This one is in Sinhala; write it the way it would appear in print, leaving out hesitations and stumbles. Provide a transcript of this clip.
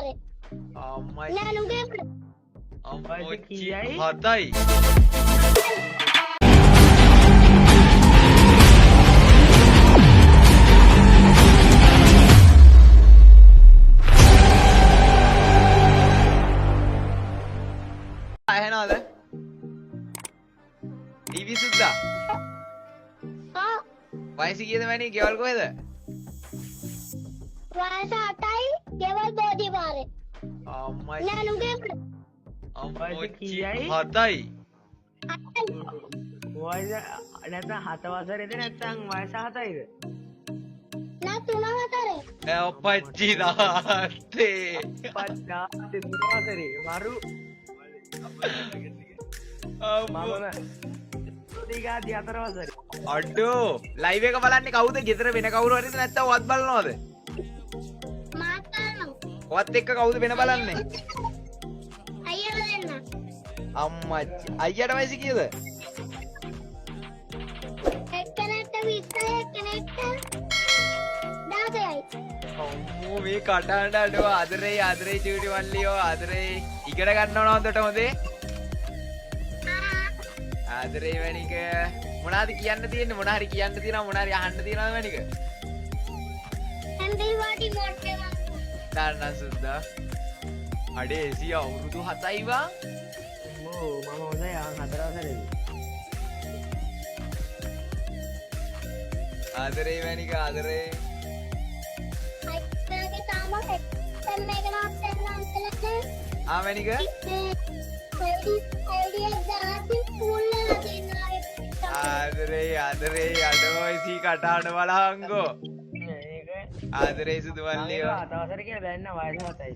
පාරේ. අම්මයි නෑනුගේ අම්මෝච්චි හතයි ඇහෙනවද? ටීවී සුද්දා වයස කීයද මැනි? ගෙවල් කොහෙද? වයස 8යි ගෙවල් බෝධි පාරේ. අම්මයි නෑනුගේ අම්මෝච්චි හතයි වයස නැත්නම් 7 වසරේද නැත්නම් වයස 7යිද? නෑ 3-4. අපච්චි දාත්තේ පච්චා 3 වසරේ මරු මම ටිකාදී 4 වසරේ. අඩෝ ලයිව් එක බලන්නේ කවුද? ගෙදර වෙන කවුරු හරිද නැත්නම් ඔවත් බලනවද? මාත් කරනවා. ඔවත් එක්ක කවුද වෙන බලන්නේ? අයියලා දෙන්න. අම්මච්චි අයියට වයස කීයද? එක්කෙනෙක්ට 20යි එක්කෙනෙක්ට 16යි. අම්මෝ මේ කටහඬ අඩෝ ආදරේ චූටි මල්ලියෝ ආදරේ ඉගෙන ගන්නව හොඳට හොඳේ ආදරේ මැනික මොනවද කියන්න තියෙන්නේ? මොන හරි කියන්න තියෙනවා මොන හරි අහන්න තියෙනවද මැනික? හන්දේ වාඩි මොට්ටේ මම. දාන්න සුද්දා අඩේ එසිය අවුරුදු 7යි වා මම හොඳයි 4 වසරේ. ආදරේ මැනික ආදරේ අයියාගේ තාම දැන් මේක නම් දැන් අන්තලට මැනික ආදරේ අඩෝ එසී කටහඬ බලහංගෝ ඒක ආදරේ සුදු මල්ලියෝ 7 වසර කියලා දැන් නම් වයස 7යි.